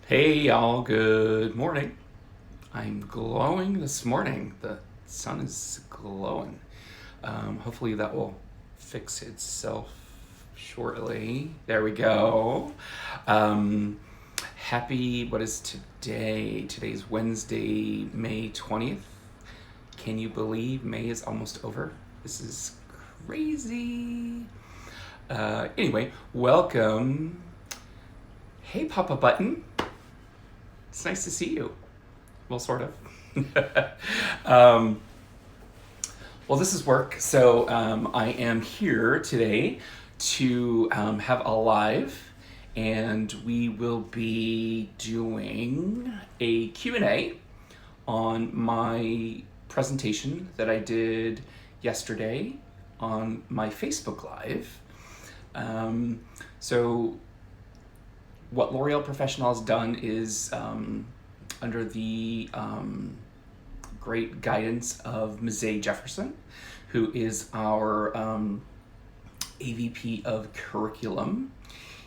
Hey y'all, good morning. I'm glowing this morning. The sun is glowing. Hopefully that will fix itself shortly. There we go. Um, what is today? Today's Wednesday, May 20th. Can you believe May is almost over? This is crazy. Anyway, welcome. Hey, Papa Button. It's nice to see you. Well, sort of. um, well, this is work. So I am here today to have a live, and we will be doing a Q&A on my presentation that I did yesterday on my Facebook Live. So what L'Oreal Professional has done is, under the great guidance of Ms. Jefferson, who is our AVP of Curriculum,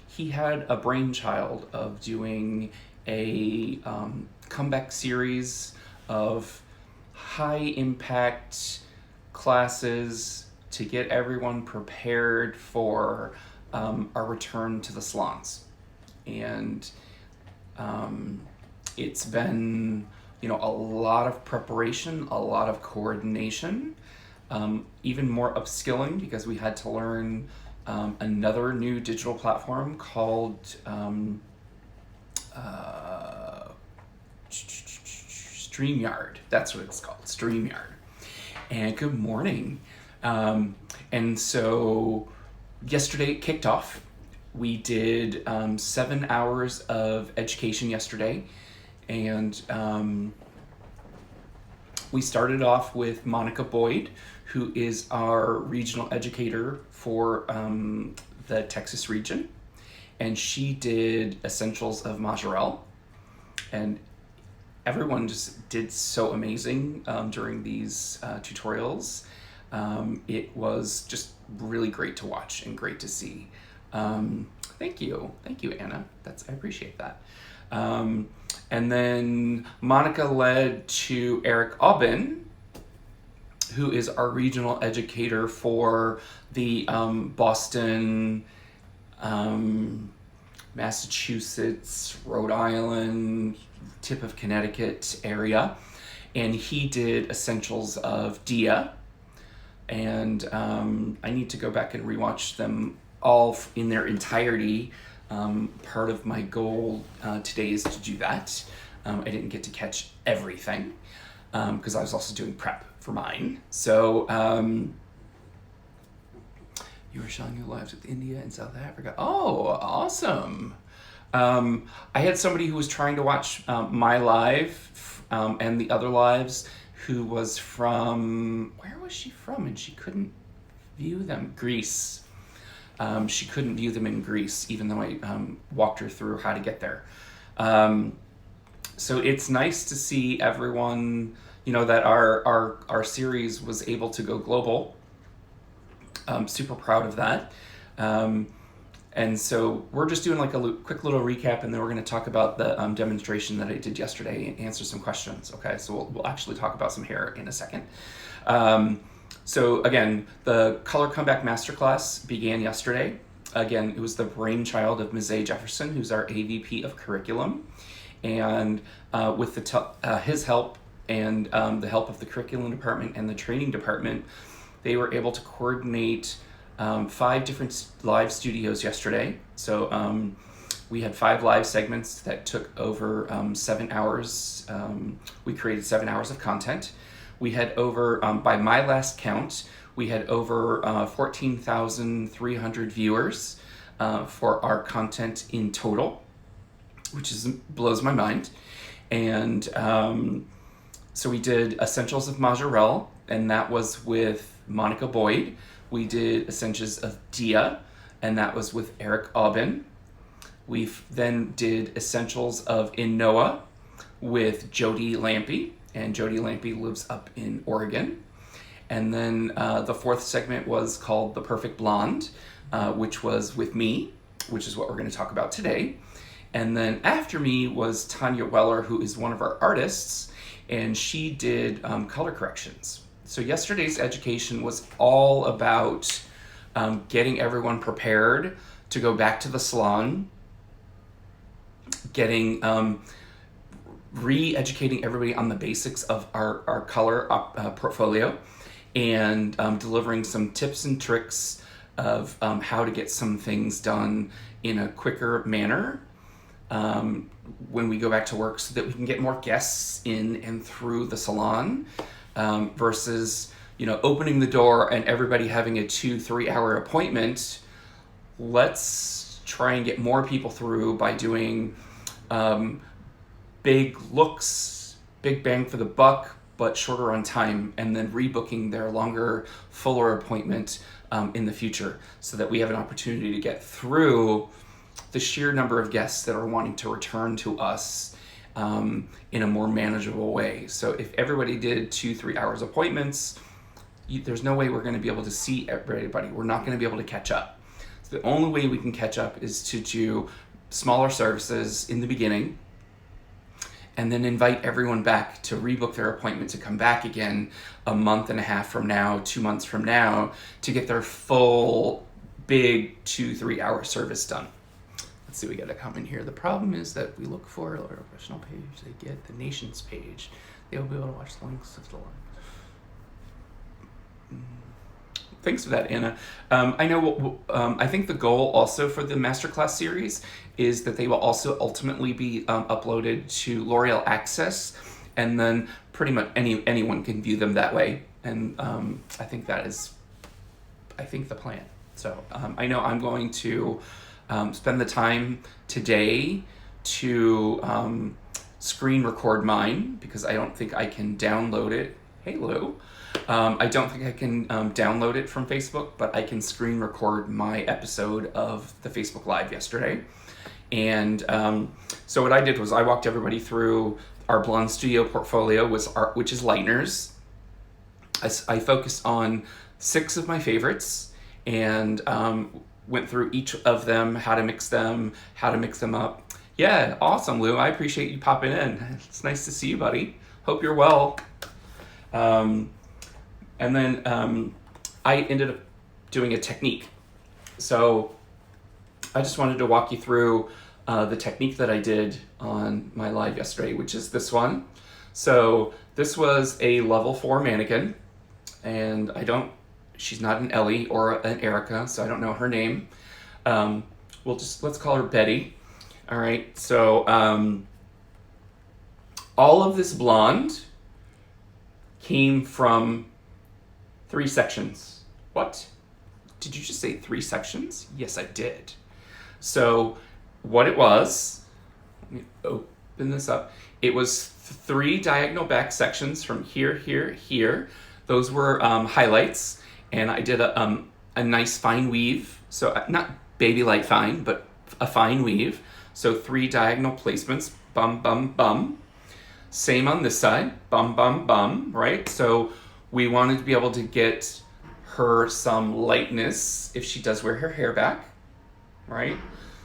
he had a brainchild of doing a comeback series of high impact classes to get everyone prepared for our return to the salons. And it's been, a lot of preparation, a lot of coordination, even more upskilling because we had to learn another new digital platform called StreamYard. That's what it's called, StreamYard. And good morning. And so yesterday it kicked off. We did 7 hours of education yesterday, and we started off with Monica Boyd, who is our regional educator for the Texas region, and she did Essentials of Majorelle, and everyone just did so amazing during these tutorials. It was just really great to watch and great to see. Thank you, Anna. I appreciate that. And then Monica led to Eric Aubin, who is our regional educator for the Boston, Massachusetts, Rhode Island, tip of Connecticut area, and he did Essentials of Dia. And I need to go back and rewatch them all in their entirety. Part of my goal today is to do that. I didn't get to catch everything because I was also doing prep for mine. So you were showing your lives with India and South Africa. Oh, awesome. I had somebody who was trying to watch my live and the other lives who was from, where was she from? And she couldn't view them. Greece. She couldn't view them in Greece, even though I walked her through how to get there. So it's nice to see everyone, that our series was able to go global. I'm super proud of that. And so we're just doing like a quick little recap, and then we're going to talk about the demonstration that I did yesterday and answer some questions. Okay, so we'll actually talk about some hair in a second. So again, the Color Comeback Masterclass began yesterday. Again, it was the brainchild of Ms. Jefferson, who's our AVP of Curriculum. And with his help and the help of the Curriculum Department and the Training Department, they were able to coordinate 5 different live studios yesterday. So we had 5 live segments that took over 7 hours. We created 7 hours of content. We had over, by my last count, we had over 14,300 viewers for our content in total, which blows my mind. And so we did Essentials of Majorelle, and that was with Monica Boyd. We did Essentials of Dia, and that was with Eric Aubin. We then did Essentials of Inoa with Jody Lampy, and Jody Lampy lives up in Oregon. And then the 4th segment was called The Perfect Blonde, which was with me, which is what we're going to talk about today. And then after me was Tanya Weller, who is one of our artists, and she did color corrections. So yesterday's education was all about getting everyone prepared to go back to the salon, getting re-educating everybody on the basics of our color portfolio, and delivering some tips and tricks of how to get some things done in a quicker manner when we go back to work, so that we can get more guests in and through the salon, versus opening the door and everybody having a 2-3 hour appointment. Let's try and get more people through by doing big looks, big bang for the buck, but shorter on time, and then rebooking their longer, fuller appointment in the future, so that we have an opportunity to get through the sheer number of guests that are wanting to return to us in a more manageable way. So if everybody did 2-3 hours appointments, there's no way we're going to be able to see everybody. We're not going to be able to catch up. So the only way we can catch up is to do smaller services in the beginning, and then invite everyone back to rebook their appointment to come back again a month and a half from now, 2 months from now, to get their full big 2-3 hour service done. Let's see, we got a comment here. The problem is that we look for a professional page, they get the nations page. They'll be able to watch the links of the line. Thanks for that, Anna. I know. I think the goal also for the masterclass series is that they will also ultimately be uploaded to L'Oreal Access, and then pretty much anyone can view them that way. And I think that is, the plan. So I know I'm going to spend the time today to screen record mine, because I don't think I can download it. Hey, Lou. I don't think I can download it from Facebook, but I can screen record my episode of the Facebook Live yesterday. And so what I did was I walked everybody through our Blonde Studio portfolio, which is lighteners. I focused on 6 of my favorites and went through each of them, how to mix them up. Yeah, awesome, Lou. I appreciate you popping in. It's nice to see you, buddy. Hope you're well. And then I ended up doing a technique. So I just wanted to walk you through the technique that I did on my live yesterday, which is this one. So this was a level 4 mannequin, and she's not an Ellie or an Erica, so I don't know her name. Let's call her Betty. All right, so all of this blonde came from 3 sections. What? Did you just say 3 sections? Yes, I did. So what it was, let me open this up. It was 3 diagonal back sections from here, here, here. Those were highlights, and I did a nice fine weave. So not baby light fine, but a fine weave. So 3 diagonal placements, bum, bum, bum. Same on this side, bum, bum, bum, right? So we wanted to be able to get her some lightness if she does wear her hair back, right?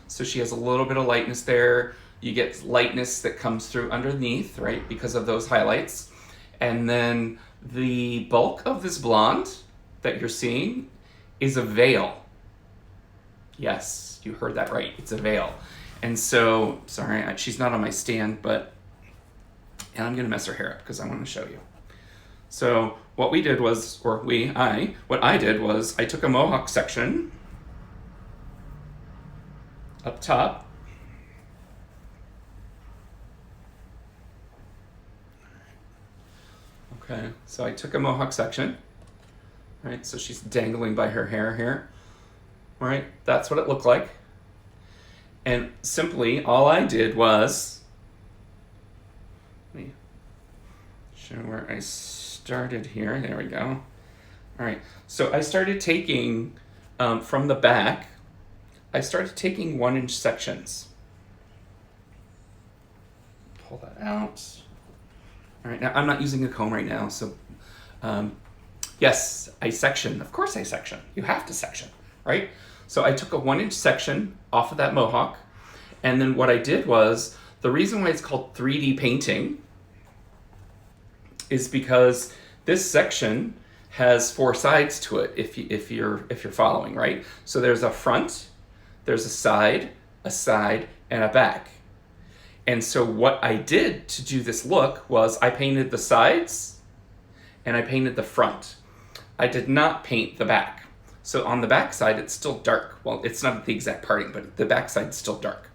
So she has a little bit of lightness there. You get lightness that comes through underneath, right? Because of those highlights. And then the bulk of this blonde that you're seeing is a veil. Yes, you heard that right. It's a veil. And so, sorry, she's not on my stand, and I'm gonna mess her hair up because I want to show you. So what we did was, what I did was I took a mohawk section up top. Okay, so I took a mohawk section, right? So she's dangling by her hair here, right? That's what it looked like. And simply, all I did was, let me show where I started here. There we go. All right, so I started taking, from the back, I started taking 1-inch sections. Pull that out. All right, now I'm not using a comb right now, so yes, I section. Of course I section. You have to section, right? So I took a 1-inch section off of that mohawk, And then what I did was, the reason why it's called 3D painting is because this section has 4 sides to it, if you're following, right? So there's a front, there's a side, and a back. And so what I did to do this look was I painted the sides and I painted the front. I did not paint the back. So on the back side, it's still dark. Well, it's not the exact parting, but the back side's still dark.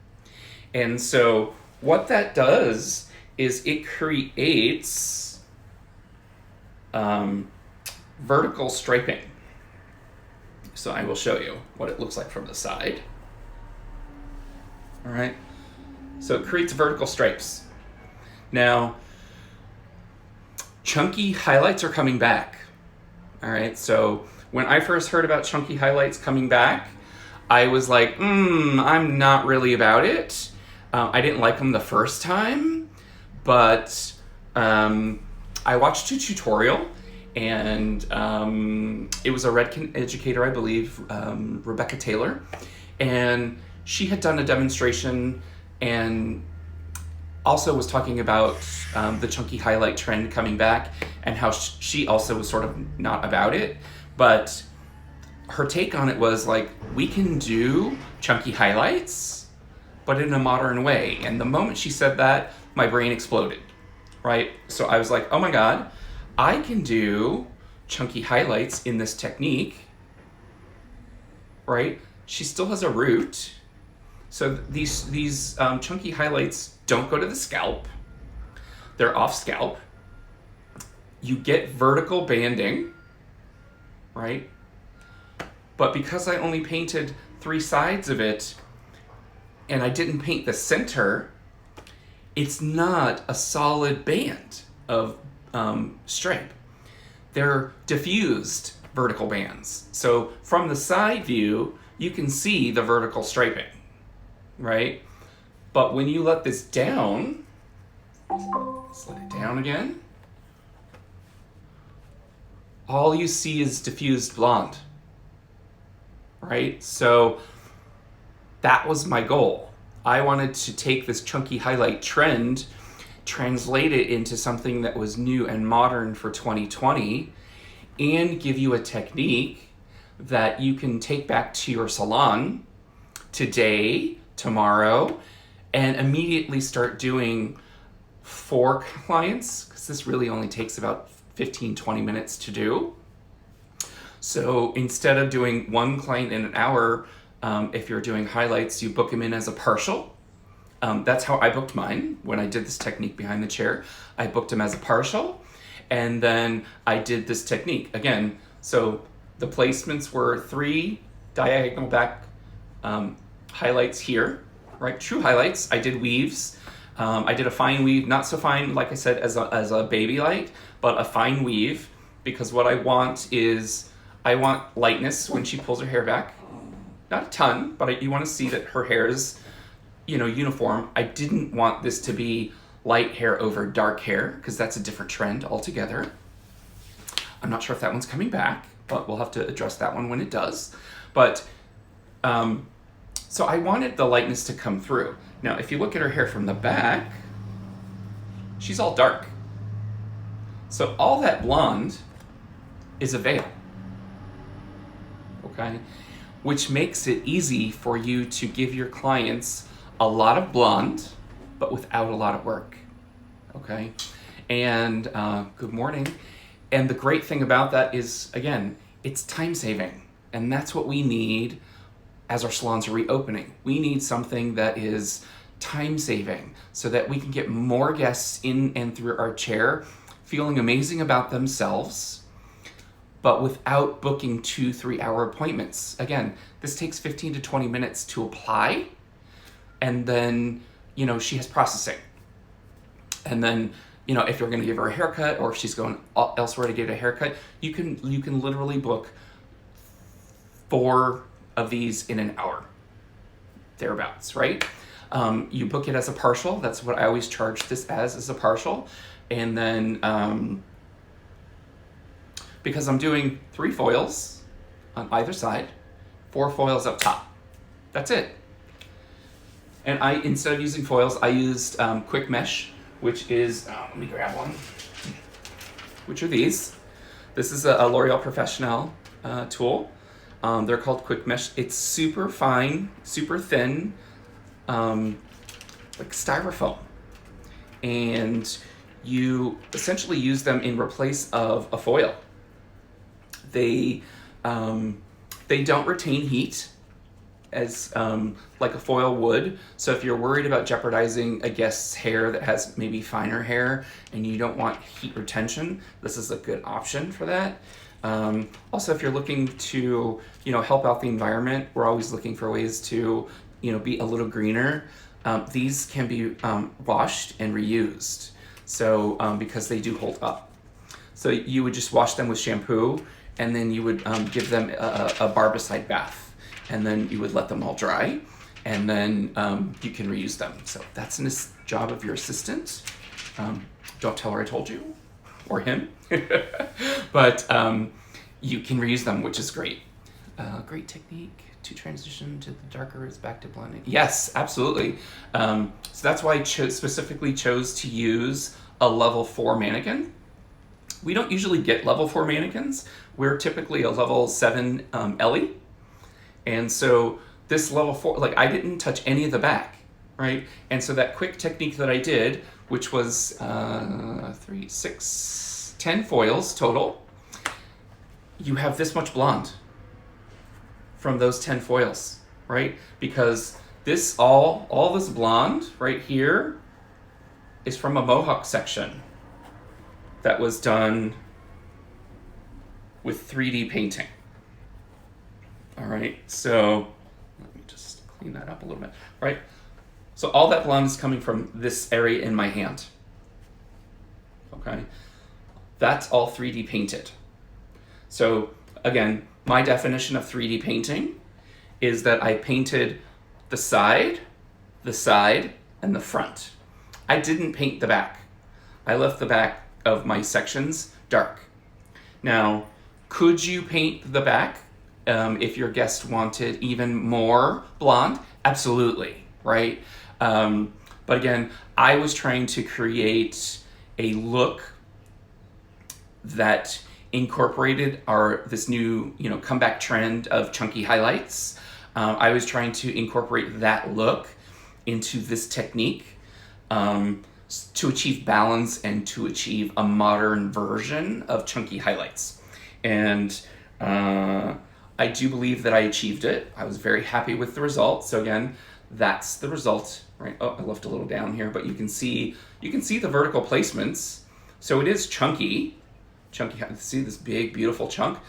And so what that does is it creates vertical striping. So I will show you what it looks like from the side. All right. So it creates vertical stripes. Now, chunky highlights are coming back. All right. So when I first heard about chunky highlights coming back, I was like, I'm not really about it. I didn't like them the first time, but I watched a tutorial, and it was a Redken educator, I believe, Rebecca Taylor, and she had done a demonstration and also was talking about the chunky highlight trend coming back, and how she also was sort of not about it, but her take on it was like, we can do chunky highlights, but in a modern way. And the moment she said that, my brain exploded, right? So I was like, oh my God, I can do chunky highlights in this technique, right? She still has a root. So these chunky highlights don't go to the scalp. They're off scalp. You get vertical banding, right? But because I only painted 3 sides of it and I didn't paint the center, it's not a solid band of stripe. They're diffused vertical bands. So from the side view, you can see the vertical striping, right? But when you let this down, let's let it down again, all you see is diffused blonde, right? So that was my goal. I wanted to take this chunky highlight trend, translate it into something that was new and modern for 2020, and give you a technique that you can take back to your salon today, tomorrow, and immediately start doing for clients, because this really only takes about 15-20 minutes to do. So instead of doing 1 client in an hour, if you're doing highlights, you book them in as a partial. That's how I booked mine when I did this technique behind the chair. I booked them as a partial, and then I did this technique again. So the placements were 3 diagonal back highlights here, right? True highlights. I did weaves. I did a fine weave, not so fine, like I said, as a baby light, but a fine weave, because what I want is, I want lightness when she pulls her hair back. Not a ton, but you want to see that her hair is, uniform. I didn't want this to be light hair over dark hair, because that's a different trend altogether. I'm not sure if that one's coming back, but we'll have to address that one when it does. But, so I wanted the lightness to come through. Now, if you look at her hair from the back, she's all dark. So all that blonde is a veil, okay? Which makes it easy for you to give your clients a lot of blonde, but without a lot of work, okay? And good morning. And the great thing about that is, again, it's time saving. And that's what we need as our salons are reopening. We need something that is time saving so that we can get more guests in and through our chair feeling amazing about themselves, but without booking 2-3 hour appointments. Again, this takes 15 to 20 minutes to apply, and then, she has processing. And then, if you're gonna give her a haircut, or if she's going elsewhere to get a haircut, you can literally book 4 of these in an hour, thereabouts, right? You book it as a partial. That's what I always charge this as a partial. And then, because I'm doing 3 foils on either side, 4 foils up top. That's it. And instead of using foils, I used Quick Mesh, which is, let me grab one, which are these. This is a L'Oreal Professional tool. They're called Quick Mesh. It's super fine, super thin, like styrofoam. And you essentially use them in replace of a foil. They don't retain heat as like a foil would. So if you're worried about jeopardizing a guest's hair that has maybe finer hair and you don't want heat retention, this is a good option for that. Also, if you're looking to, help out the environment, we're always looking for ways to, be a little greener. These can be washed and reused. So because they do hold up. So you would just wash them with shampoo, and then you would give them a barbicide bath. And then you would let them all dry, and then you can reuse them. So that's a job of your assistant. Don't tell her I told you, or him. But you can reuse them, which is great. Great technique to transition to the darker is back to blending. Yes, absolutely. So that's why I specifically chose to use a level 4 mannequin. We don't usually get level 4 mannequins. We're typically a level 7 Ellie. And so this level 4, I didn't touch any of the back, right? And so that quick technique that I did, which was 10 foils total, you have this much blonde from those 10 foils, right? Because this all this blonde right here is from a mohawk section that was done with 3D painting. All right, so let me just clean that up a little bit, right? So all that blonde is coming from this area in my hand, okay? That's all 3D painted. So again, my definition of 3D painting is that I painted the side, and the front. I didn't paint the back. I left the back of my sections dark. Now, could you paint the back? If your guest wanted even more blonde, absolutely, right? But again, I was trying to create a look that incorporated this new, comeback trend of chunky highlights. I was trying to incorporate that look into this technique to achieve balance and to achieve a modern version of chunky highlights. And I do believe that I achieved it. I was very happy with the result. So again, that's the result, right? Oh, I left a little down here, but you can see the vertical placements. So it is chunky. See this big, beautiful chunk?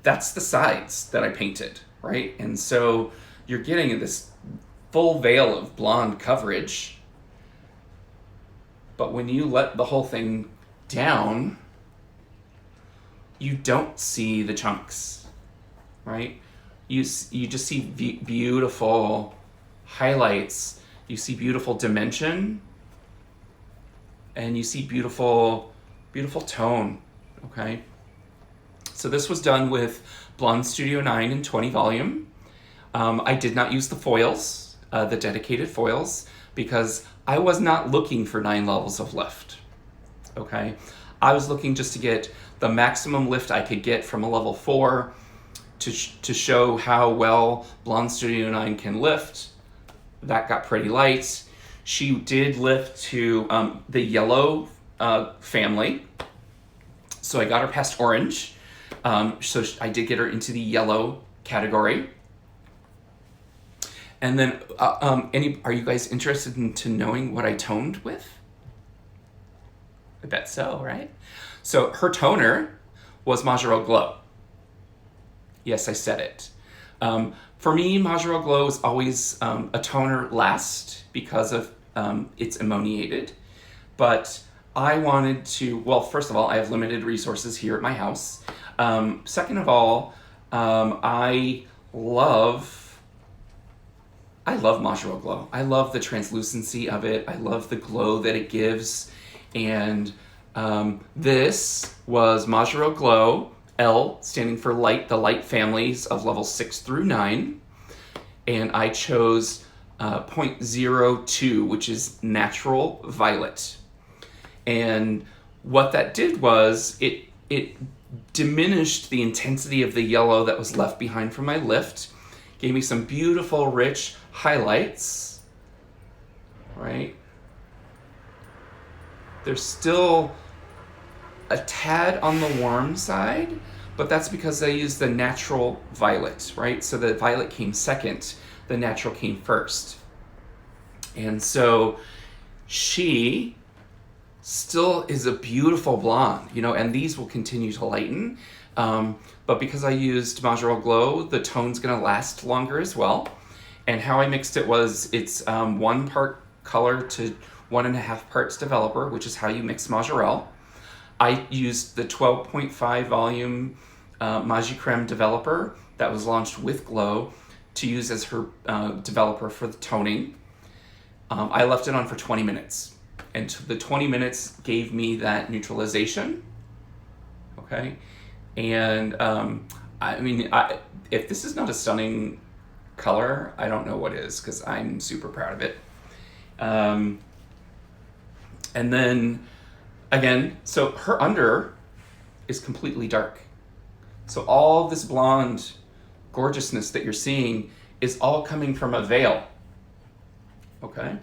That's the sides that I painted, right? And so you're getting this full veil of blonde coverage. But when you let the whole thing down, you don't see the chunks, right? You just see beautiful highlights. You see beautiful dimension, and you see beautiful tone, okay? So this was done with Blonde Studio 9 in 20 volume. I did not use the foils, the dedicated foils, because I was not looking for 9 levels of lift, okay? I was looking just to get the maximum lift I could get from a level 4 to show how well Blonde Studio 9 can lift. That got pretty light. She did lift to the yellow family. So I got her past orange. So I did get her into the yellow category. And then, are you guys interested in knowing what I toned with? I bet so, right? So her toner was Majero Glow. Yes, I said it. For me, Majero Glow is always a toner last because of it's ammoniated. But I wanted to, well, first of all, I have limited resources here at my house. Second of all, I love Majero Glow. I love the translucency of it. I love the glow that it gives. And this was Majero Glow, L standing for light, the light families of levels 6 through 9. And I chose 0.02, which is natural violet. And what that did was it diminished the intensity of the yellow that was left behind from my lift, gave me some beautiful, rich highlights, right? There's still a tad on the warm side, but that's because I used the natural violet, right? So the violet came second, the natural came first. And so she still is a beautiful blonde, and these will continue to lighten. But because I used Majorelle Glow, the tone's gonna last longer as well. And how I mixed it was, it's 1 part color to 1.5 parts developer, which is how you mix Majorelle. I used the 12.5 volume Magicreme developer that was launched with Glow to use as her developer for the toning. I left it on for 20 minutes. And the 20 minutes gave me that neutralization, okay? And if this is not a stunning color, I don't know what is, because I'm super proud of it. And then, again, so her under is completely dark. So all this blonde gorgeousness that you're seeing is all coming from a veil, okay?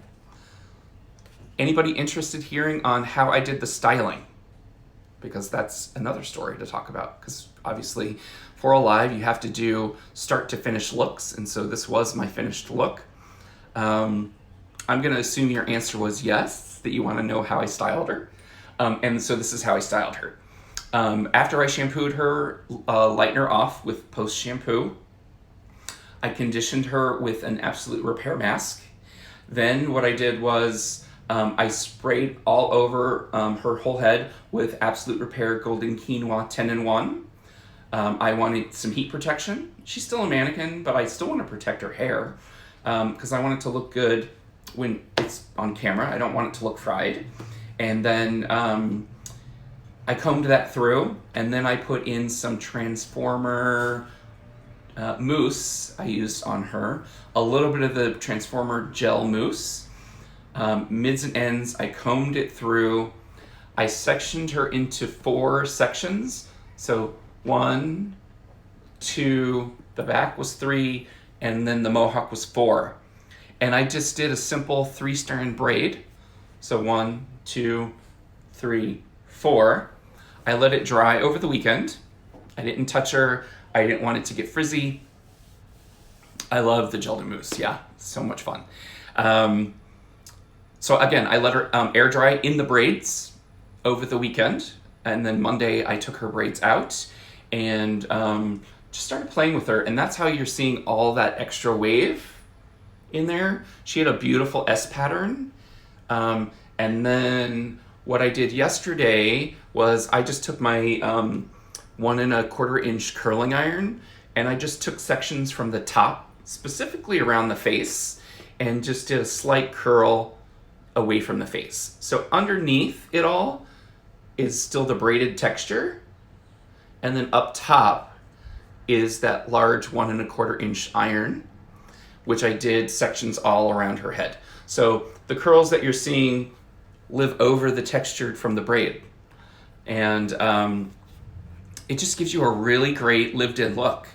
Anybody interested hearing on how I did the styling? Because that's another story to talk about, because obviously for a live you have to do start to finish looks, and so this was my finished look. I'm gonna assume your answer was yes, that you wanna know how I styled her. And so this is how I styled her. After I shampooed her, lightener off with post shampoo, I conditioned her with an Absolute Repair mask. Then what I did was I sprayed all over her whole head with Absolute Repair Golden Quinoa 10-in-1. I wanted some heat protection. She's still a mannequin, but I still want to protect her hair because I want it to look good when it's on camera. I don't want it to look fried. And then I combed that through, and then I put in some Transformer mousse I used on her. A little bit of the Transformer gel mousse. Mids and ends, I combed it through. I sectioned her into 4 sections. So 1, 2, the back was 3, and then the mohawk was 4. And I just did a simple 3-strand braid. So 1, 2, 3, 4. I let it dry over the weekend. I didn't touch her. I didn't want it to get frizzy. I love the gel de mousse. Yeah, so much fun. So again, I let her air dry in the braids over the weekend. And then Monday I took her braids out and just started playing with her. And that's how you're seeing all that extra wave in there. She had a beautiful S pattern. And then what I did yesterday was I just took my 1.25 inch curling iron, and I just took sections from the top, specifically around the face, and just did a slight curl away from the face. So underneath it all is still the braided texture, and then up top is that large 1.25 inch iron, which I did sections all around her head. So the curls that you're seeing live over the texture from the braid. And it just gives you a really great lived-in look,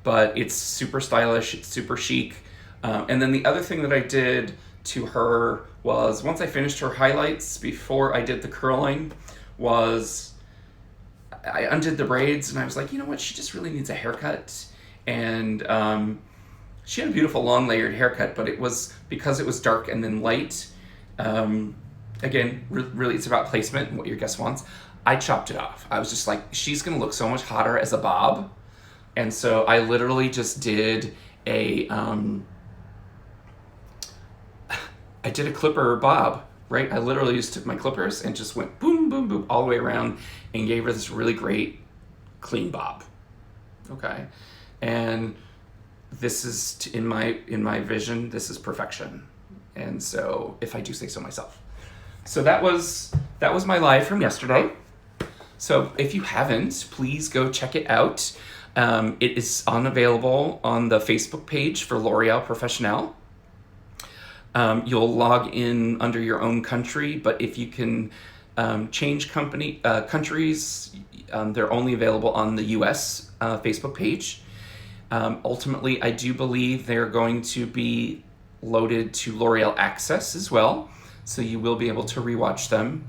but it's super stylish, it's super chic. And then the other thing that I did to her was, once I finished her highlights, before I did the curling, was I undid the braids, and I was like, you know what, she just really needs a haircut. And she had a beautiful long layered haircut, but it was, because it was dark and then light, again, really it's about placement and what your guest wants. I chopped it off. I was just like, she's gonna look so much hotter as a bob. And so I literally just did a clipper bob, right? I literally just took my clippers and just went boom, boom, boom, all the way around and gave her this really great clean bob. Okay. And this is, in my vision, this is perfection. And so, if I do say so myself. So that was my live from yesterday. So if you haven't, please go check it out. It is unavailable on the Facebook page for L'Oreal Professionnel. You'll log in under your own country, but if you can change countries, they're only available on the US Facebook page. Ultimately, I do believe they're going to be loaded to L'Oreal Access as well, so you will be able to rewatch them.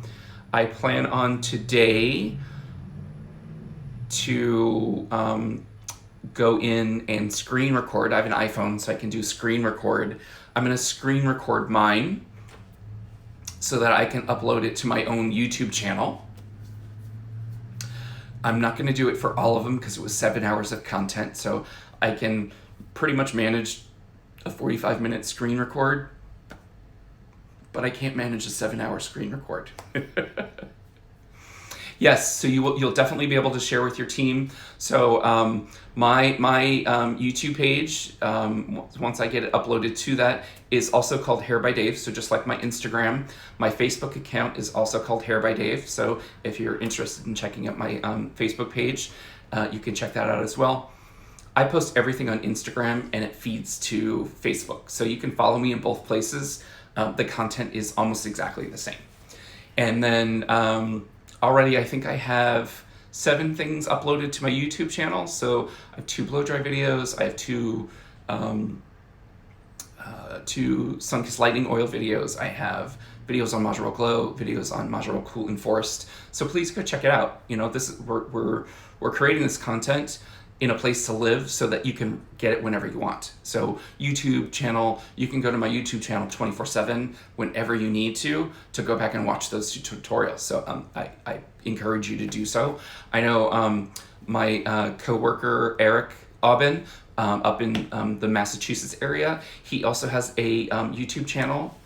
I plan on today to go in and screen record. I have an iPhone, so I can do screen record. I'm going to screen record mine so that I can upload it to my own YouTube channel. I'm not going to do it for all of them because it was 7 hours of content, so I can pretty much manage a 45-minute screen record, but I can't manage a 7-hour screen record. Yes, so you'll definitely be able to share with your team. So my YouTube page, once I get it uploaded to that, is also called Hair by Dave. So just like my Instagram, my Facebook account is also called Hair by Dave. So if you're interested in checking out my Facebook page, you can check that out as well. I post everything on Instagram and it feeds to Facebook. So you can follow me in both places. The content is almost exactly the same. And then already I think I have 7 things uploaded to my YouTube channel. So I have 2 blow dry videos. I have 2 Sunkist Lightning Oil videos. I have videos on Majorel Glow, videos on Majorel Cool and Forest. So please go check it out. You know, this is we're creating this content in a place to live so that you can get it whenever you want. So YouTube channel, you can go to my YouTube channel 24/7 whenever you need to go back and watch those tutorials. So I encourage you to do so. I know my coworker Eric Aubin up in the Massachusetts area, he also has a YouTube channel.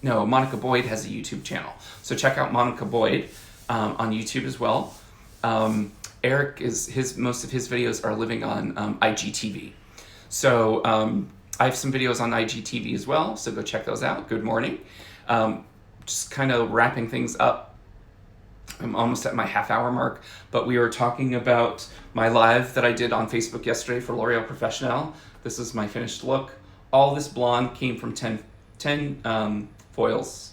Monica Boyd has a YouTube channel. So check out Monica Boyd on YouTube as well. Eric most of his videos are living on IGTV. So I have some videos on IGTV as well, so go check those out. Good morning. Just kind of wrapping things up. I'm almost at my half-hour mark, but we were talking about my live that I did on Facebook yesterday for L'Oreal Professionnel. This is my finished look. All this blonde came from 10 foils.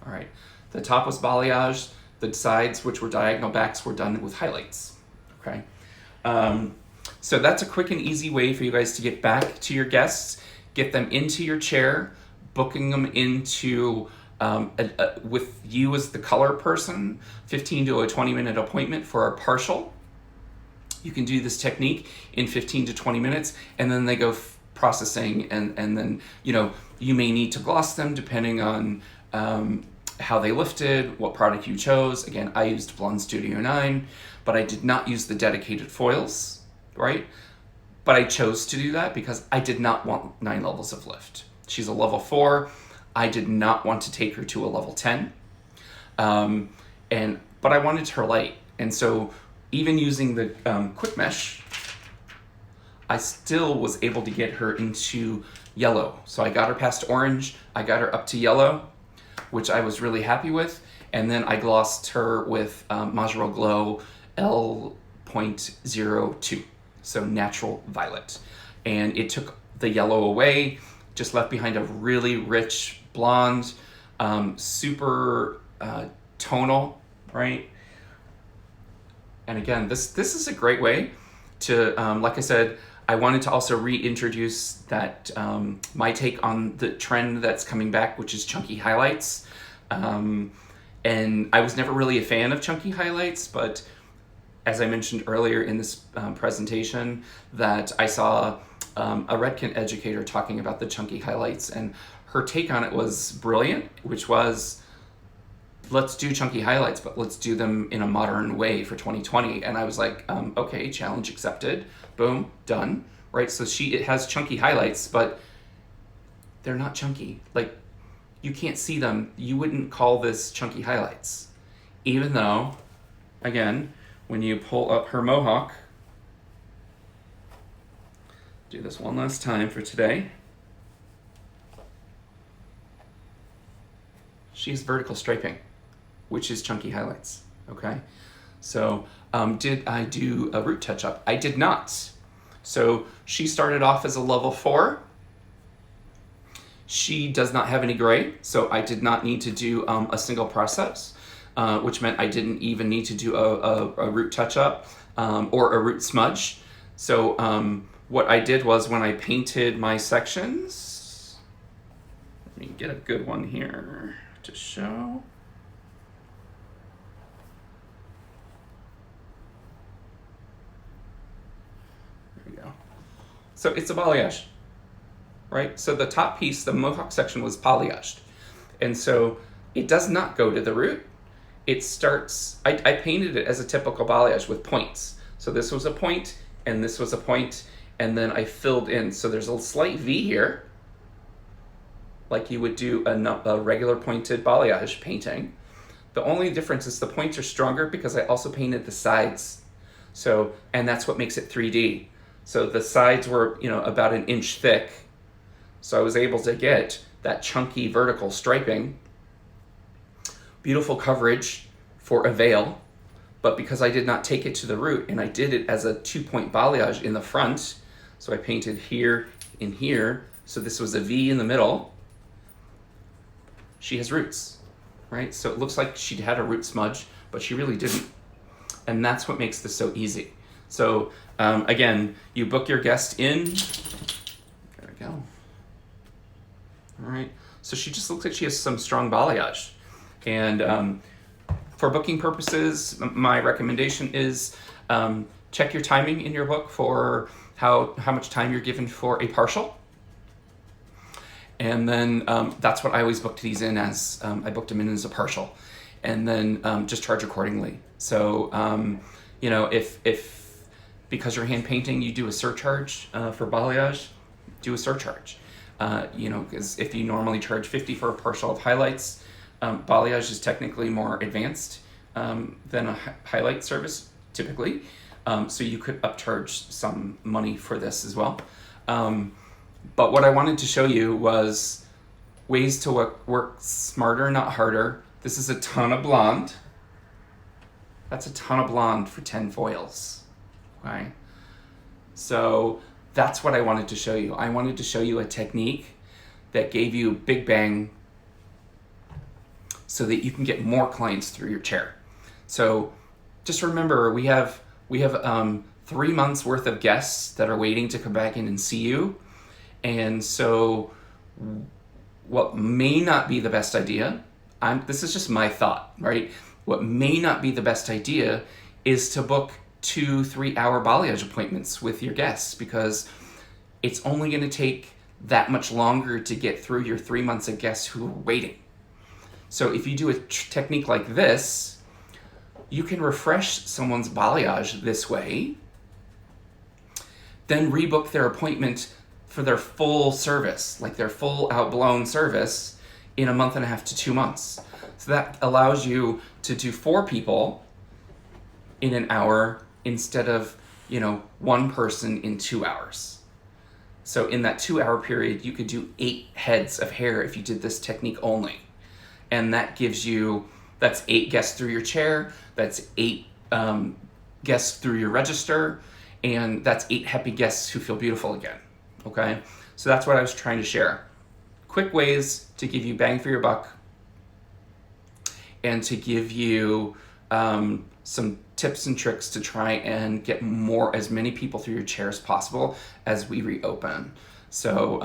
All right. The top was balayage. The sides, which were diagonal backs, were done with highlights. Okay. So that's a quick and easy way for you guys to get back to your guests, get them into your chair, booking them into with you as the color person, 15 to a 20-minute appointment for a partial. You can do this technique in 15 to 20 minutes, and then they go processing, and then you may need to gloss them depending on how they lifted, what product you chose. Again, I used Blonde Studio 9, but I did not use the dedicated foils, right? But I chose to do that because I did not want 9 levels of lift. She's a level 4. I did not want to take her to a level 10. But I wanted her light. And so even using the quick mesh, I still was able to get her into yellow. So I got her past orange, I got her up to yellow, which I was really happy with. And then I glossed her with Majorel Glow L.02, so natural violet. And it took the yellow away, just left behind a really rich blonde, super tonal, right? And again, this is a great way to, like I said, I wanted to also reintroduce that my take on the trend that's coming back, which is chunky highlights. And I was never really a fan of chunky highlights, but as I mentioned earlier in this presentation, that I saw a Redken educator talking about the chunky highlights, and her take on it was brilliant, which was, let's do chunky highlights, but let's do them in a modern way for 2020. And I was like, okay, challenge accepted. Boom, done, right? So it has chunky highlights, but they're not chunky. Like, you can't see them. You wouldn't call this chunky highlights. Even though, again, when you pull up her mohawk, do this one last time for today. She has vertical striping, which is chunky highlights, okay? So did I do a root touch-up? I did not. So she started off as a level 4, She does not have any gray, so I did not need to do a single process, which meant I didn't even need to do a root touch-up or a root smudge. So what I did was when I painted my sections, let me get a good one here to show. There we go. So it's a balayage, right? So the top piece, the mohawk section, was polyaged. And so it does not go to the root. It starts, I painted it as a typical balayage with points. So this was a point, and this was a point, and then I filled in. So there's a slight V here, like you would do a regular pointed balayage painting. The only difference is the points are stronger because I also painted the sides. So, and that's what makes it 3D. So the sides were, about an inch thick. So I was able to get that chunky vertical striping. Beautiful coverage for a veil, but because I did not take it to the root and I did it as a 2-point balayage in the front, so I painted here and here, so this was a V in the middle, she has roots, right? So it looks like she'd had a root smudge, but she really didn't. And that's what makes this so easy. So again, you book your guest in. There we go. All right, so she just looks like she has some strong balayage. And for booking purposes, my recommendation is check your timing in your book for how much time you're given for a partial. And then that's what I always booked these in as. I booked them in as a partial. And then just charge accordingly. So, if because you're hand painting, you do a surcharge for balayage, do a surcharge. Because if you normally charge $50 for a partial of highlights, balayage is technically more advanced than a highlight service typically, so you could upcharge some money for this as well. But what I wanted to show you was ways to work smarter, not harder. This is a ton of blonde. That's a ton of blonde for 10 foils. Okay? So that's what I wanted to show you. I wanted to show you a technique that gave you big bang so that you can get more clients through your chair. So just remember, we have 3 months worth of guests that are waiting to come back in and see you. And so what may not be the best idea, this is just my thought, right? What may not be the best idea is to book 2-3 hour balayage appointments with your guests, because it's only going to take that much longer to get through your 3 months of guests who are waiting. So if you do a technique like this, you can refresh someone's balayage this way, then rebook their appointment for their full service, like their full outblown service, in a month and a half to 2 months. So that allows you to do 4 people in an hour instead of, 1 person in 2 hours. So in that 2 hour period, you could do 8 heads of hair if you did this technique only. And that gives you, that's 8 guests through your chair, that's 8 guests through your register, and that's 8 happy guests who feel beautiful again, okay? So that's what I was trying to share. Quick ways to give you bang for your buck and to give you some tips and tricks to try and get as many people through your chair as possible as we reopen. So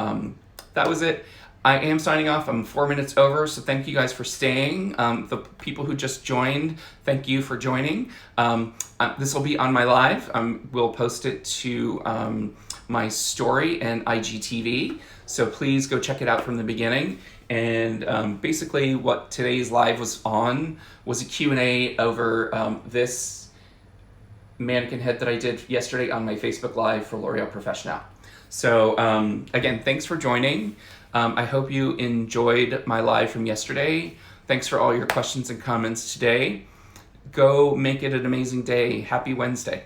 that was it. I am signing off. I'm 4 minutes over, so thank you guys for staying. The people who just joined, thank you for joining. This will be on my live. We'll post it to my story and IGTV, so please go check it out from the beginning. And basically what today's live was on was a Q&A over this mannequin head that I did yesterday on my Facebook Live for L'Oreal Professional. So again, thanks for joining. I hope you enjoyed my live from yesterday. Thanks for all your questions and comments today. Go make it an amazing day. Happy Wednesday.